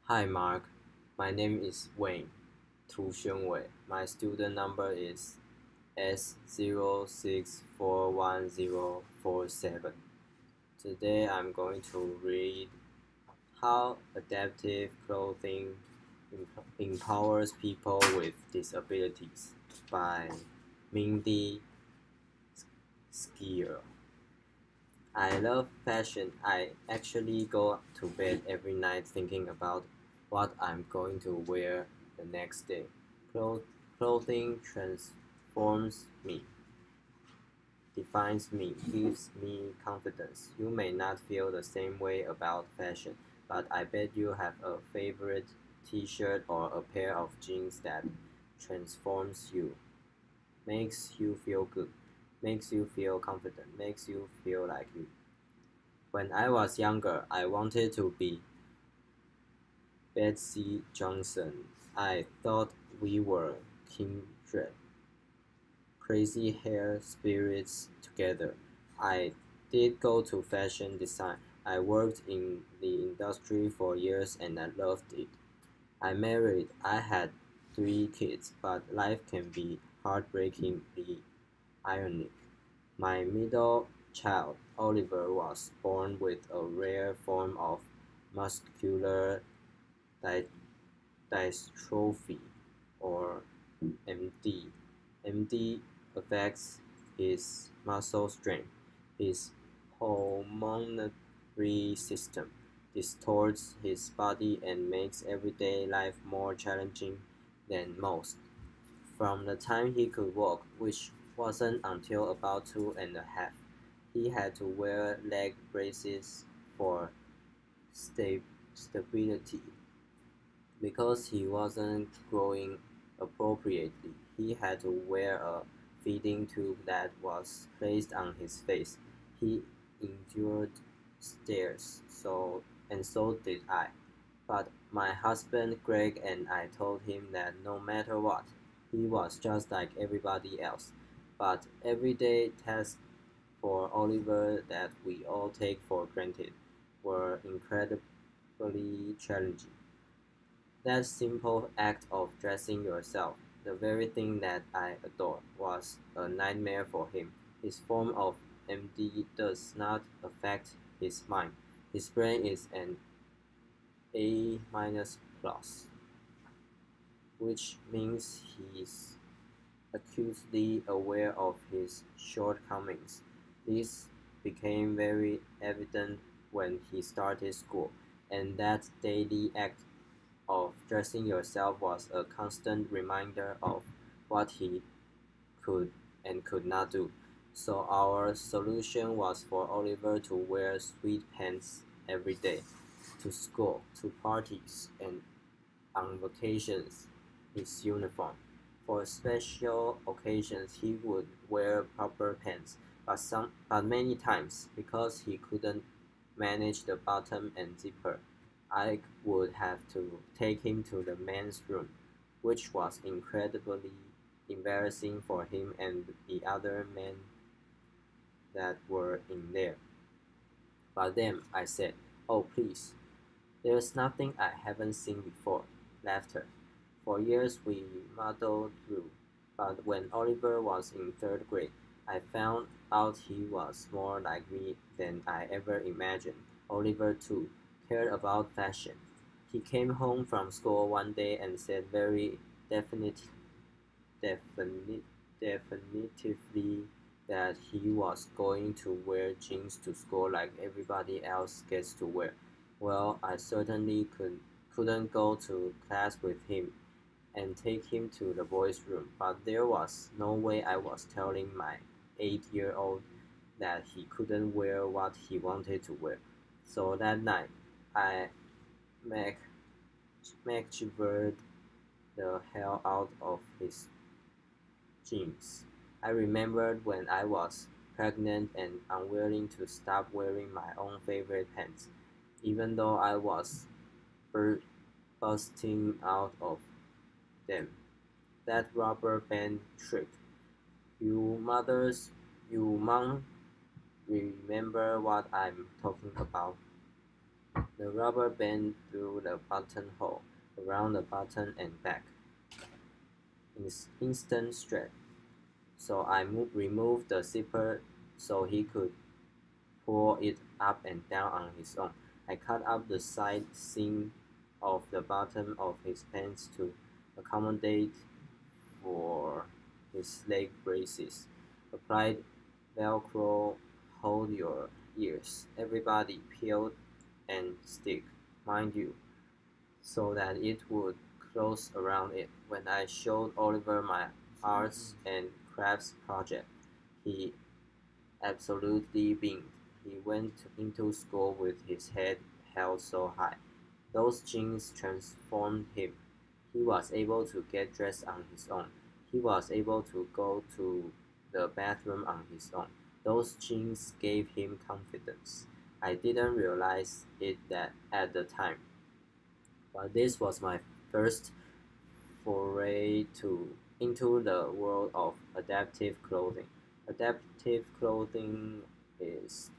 Hi Mark, my name is Wayne Tu Wei. My student number is S064147. Today I'm going to read How Adaptive Clothing Empowers People with Disabilities by Mindy Scheier. I love fashion. I actually go to bed every night thinking about what I'm going to wear the next day. Clo- Clothing transforms me, defines me, gives me confidence. You may not feel the same way about fashion, but I bet you have a favorite t-shirt or a pair of jeans that transforms you, makes you feel good, makes you feel confident, makes you feel like you. When I was younger, I wanted to be Betsy Johnson. I thought we were kindred, crazy hair spirits together. I did go to fashion design. I worked in the industry for years and I loved it. I married. I had 3 kids, but life can be heartbreakingly ironic. My middle child, Oliver, was born with a rare form of muscular dystrophy, or MD. MD affects his muscle strength, his pulmonary system, distorts his body, and makes everyday life more challenging than most. From the time he could walk, which wasn't until about 2.5, he had to wear leg braces for stability. Because he wasn't growing appropriately, he had to wear a feeding tube that was placed on his face. He endured stares, and so did I. But my husband Greg and I told him that no matter what, he was just like everybody else. But everyday tasks for Oliver that we all take for granted were incredibly challenging. That simple act of dressing yourself, the very thing that I adore, was a nightmare for him. His form of MD does not affect his mind. His brain is an A minus plus, which means he's acutely aware of his shortcomings. This became very evident when he started school, and that daily act of dressing yourself was a constant reminder of what he could and could not do. So our solution was for Oliver to wear sweatpants every day, to school, to parties, and on vacations, his uniform. For special occasions, he would wear proper pants, but many times, because he couldn't manage the button and zipper, I would have to take him to the men's room, which was incredibly embarrassing for him and the other men that were in there. But then I said, "Oh, please, there's nothing I haven't seen before." Laughter. For years we muddled through, but when Oliver was in third grade, I found out he was more like me than I ever imagined. Oliver, too, cared about fashion. He came home from school one day and said very definite, definite, definitively that he was going to wear jeans to school like everybody else gets to wear. Well, I certainly couldn't go to class with him and take him to the boys' room, but there was no way I was telling my 8-year-old that he couldn't wear what he wanted to wear. So that night, I mac- MacGyvered the hell out of his jeans. I remembered when I was pregnant and unwilling to stop wearing my own favorite pants, even though I was bursting out of them. That rubber band trick. You mothers, you mom, remember what I'm talking about. The rubber band through the buttonhole, around the button and back. Instant stretch. So I removed the zipper so he could pull it up and down on his own. I cut up the side seam of the bottom of his pants to accommodate for his leg braces. Applied Velcro, hold your ears. Everybody peeled and stick, mind you, so that it would close around it. When I showed Oliver my arts and crafts project, he absolutely beamed. He went into school with his head held so high. Those jeans transformed him. He was able to get dressed on his own. He was able to go to the bathroom on his own. Those jeans gave him confidence. I didn't realize it that at the time, but this was my first foray into the world of adaptive clothing. Adaptive clothing is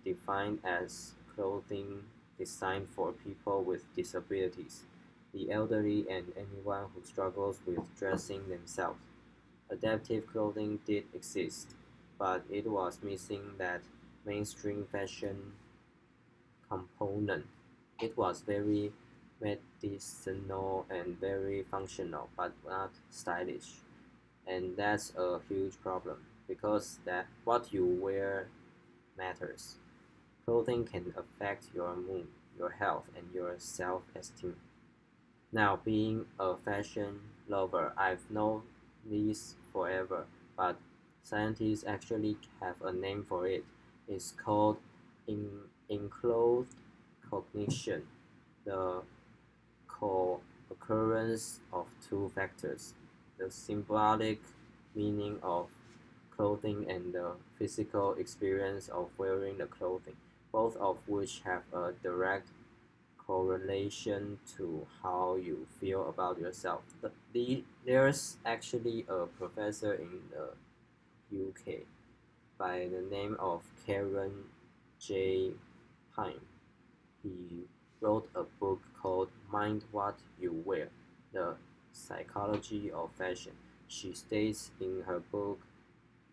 defined as clothing designed for people with disabilities, the elderly, and anyone who struggles with dressing themselves. Adaptive clothing did exist, but it was missing that mainstream fashion component. It was very medicinal and very functional, but not stylish. And that's a huge problem because that what you wear matters. Clothing can affect your mood, your health, and your self-esteem. Now, being a fashion lover, I've known this forever, but scientists actually have a name for it. It's called enclosed cognition, the co-occurrence of two factors, the symbolic meaning of clothing and the physical experience of wearing the clothing, both of which have a direct correlation to how you feel about yourself. There's actually a professor in the UK by the name of Karen J. Pine. He wrote a book called Mind What You Wear: The Psychology of Fashion. She states in her book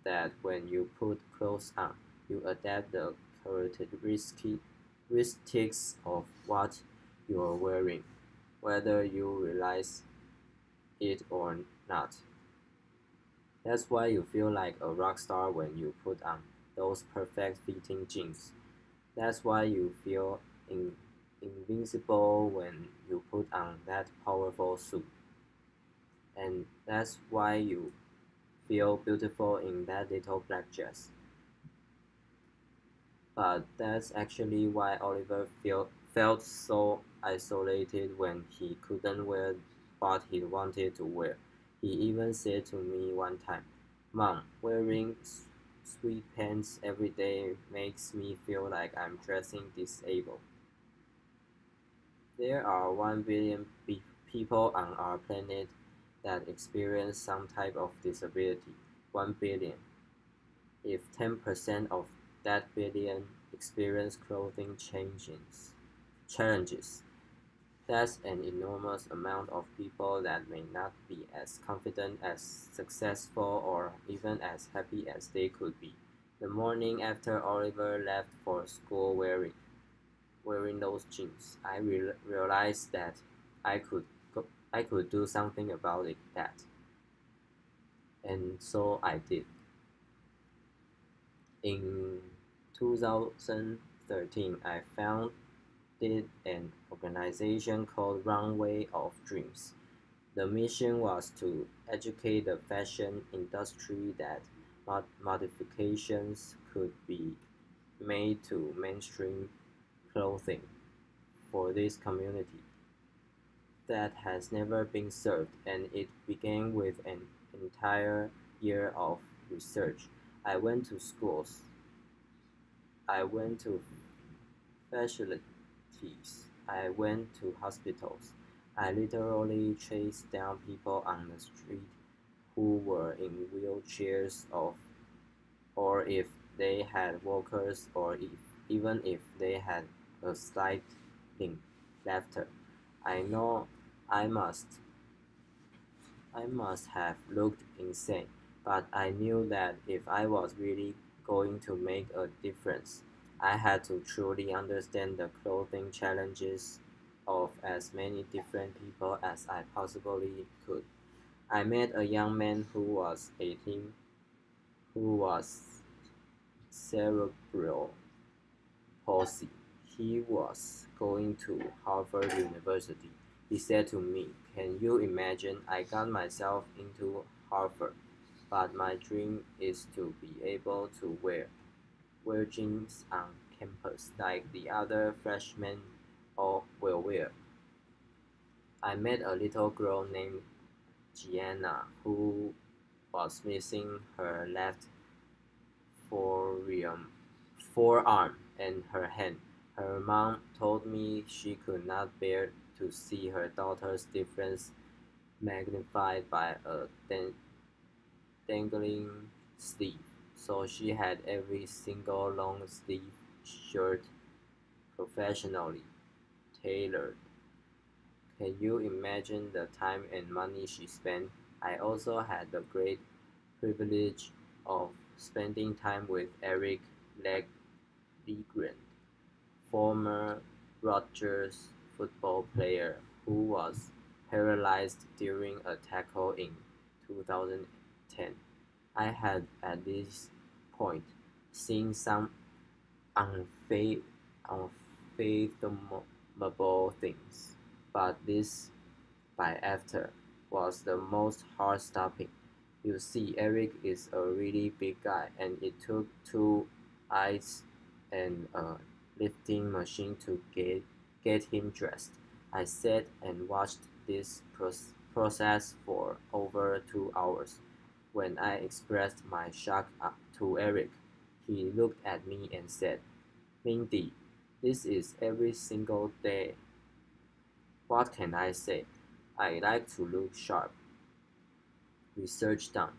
that when you put clothes on, you adapt the characteristics of what you're wearing, whether you realize it or not. That's why you feel like a rock star when you put on those perfect fitting jeans. That's why you feel invincible when you put on that powerful suit. And that's why you feel beautiful in that little black dress. But that's actually why Oliver felt so isolated when he couldn't wear what he wanted to wear. He even said to me one time, "Mom, wearing sweatpants every day makes me feel like I'm dressing disabled." There are 1 billion people on our planet that experience some type of disability. 1 billion. If 10% of that billion experience clothing challenges, that's an enormous amount of people that may not be as confident, as successful, or even as happy as they could be. The morning after Oliver left for school wearing those jeans, I realized that I could I could do something about that, and so I did. In 2013, I founded an organization called Runway of Dreams. The mission was to educate the fashion industry that modifications could be made to mainstream clothing for this community that has never been served, and it began with an entire year of research. I went to schools, I went to facilities, I went to hospitals. I literally chased down people on the street who were in wheelchairs or if they had walkers or even if they had a slight laughter. I know I must I must have looked insane, but I knew that if I was really going to make a difference, I had to truly understand the clothing challenges of as many different people as I possibly could. I met a young man who was 18 who was cerebral palsy. He was going to Harvard University. He said to me, "Can you imagine? I got myself into Harvard, but my dream is to be able to wear jeans on campus like the other freshmen all will wear." I met a little girl named Gianna who was missing her left forearm, forearm and her hand. Her mom told me she could not bear to see her daughter's difference magnified by a dangling sleeve, so she had every single long sleeve shirt professionally tailored. Can you imagine the time and money she spent? I also had the great privilege of spending time with Eric Legren, former Rutgers football player who was paralyzed during a tackle in 2010. I had at this point seen some unfa- unfathomable things, but this by after was the most heart-stopping. You see, Eric is a really big guy, and it took two eyes and a lifting machine to get him dressed. I sat and watched this process for over 2 hours. When I expressed my shock to Eric, he looked at me and said, "Mindy, this is every single day. What can I say? I like to look sharp." Research done.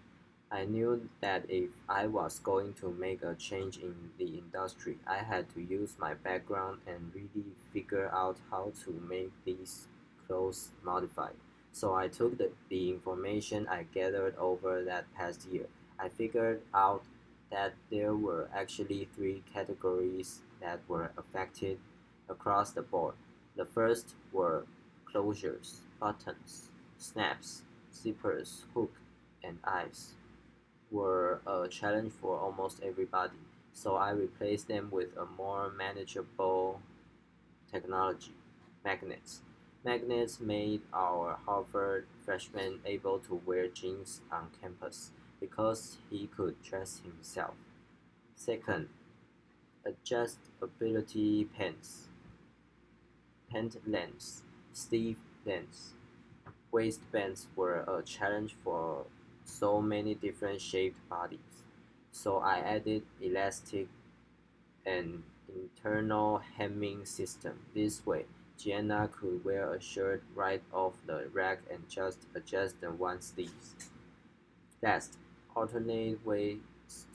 I knew that if I was going to make a change in the industry, I had to use my background and really figure out how to make these clothes modified. So I took the information I gathered over that past year. I figured out that there were actually three categories that were affected across the board. The first were closures, buttons, snaps, zippers, hook, and eyes were a challenge for almost everybody, so I replaced them with a more manageable technology: magnets. Magnets made our Harvard freshman able to wear jeans on campus because he could dress himself. Second, adjustability pants, pant lengths, sleeve lengths, waistbands were a challenge for so many different shaped bodies, so I added elastic and internal hemming system. This way, Gianna could wear a shirt right off the rack and just adjust the one sleeves. Last, alternate ways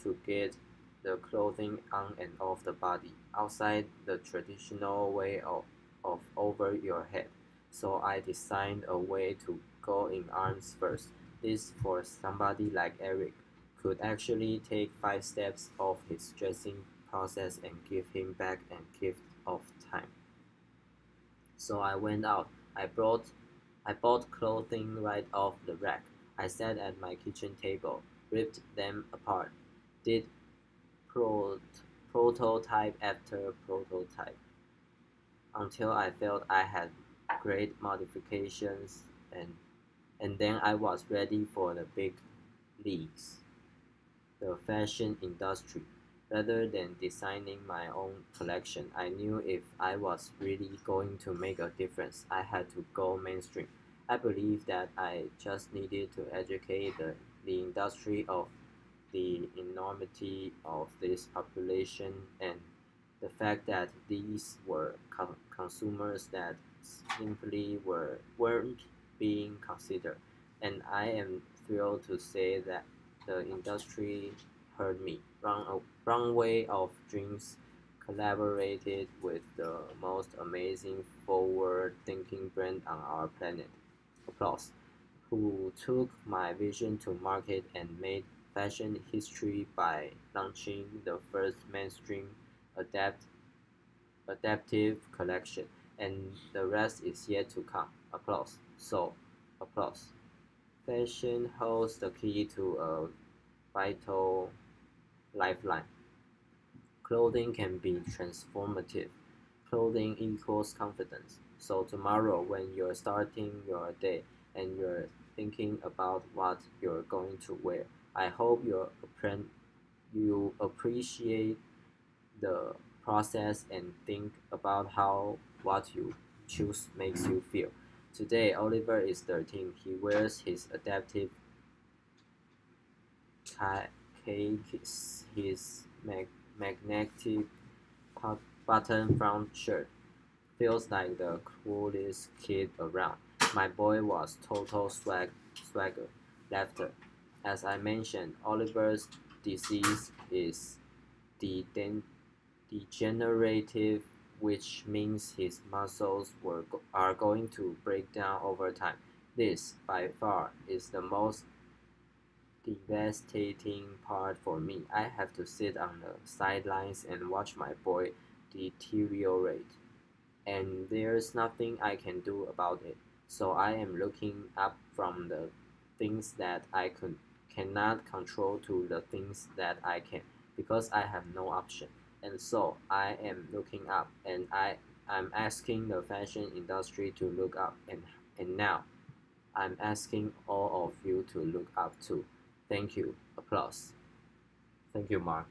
to get the clothing on and off the body, outside the traditional way of over your head. So I designed a way to go in arms first. This, for somebody like Eric, could actually take 5 steps of his dressing process and give him back a gift of time. So I went out. I bought clothing right off the rack. I sat at my kitchen table, ripped them apart, did pro- prototype after prototype, until I felt I had great modifications, and then I was ready for the big leagues, the fashion industry. Rather than designing my own collection, I knew if I was really going to make a difference, I had to go mainstream. I believed that I just needed to educate the industry of the enormity of this population and the fact that these were consumers that simply weren't being considered. And I am thrilled to say that the industry heard me. Runway of Dreams collaborated with the most amazing forward-thinking brand on our planet. Applause. Who took my vision to market and made fashion history by launching the first mainstream adapt adaptive collection, and the rest is yet to come. Applause. So, applause. Fashion holds the key to a vital lifeline. Clothing can be transformative. Clothing equals confidence. So tomorrow when you're starting your day and you're thinking about what you're going to wear, I hope you appreciate the process and think about how what you choose makes you feel. Today, Oliver is 13. He wears his adaptive cakes, his magnetic button front shirt. Feels like the coolest kid around. My boy was total swagger. Laughter. As I mentioned, Oliver's disease is degenerative, which means his muscles are going to break down over time. This, by far, is the most devastating part for me. I have to sit on the sidelines and watch my boy deteriorate, and there's nothing I can do about it. So I am looking up from the things that cannot control to the things that I can, because I have no option. And so I am looking up, and I'm asking the fashion industry to look up, and now I'm asking all of you to look up too. Thank you. Applause. Thank you, Mark.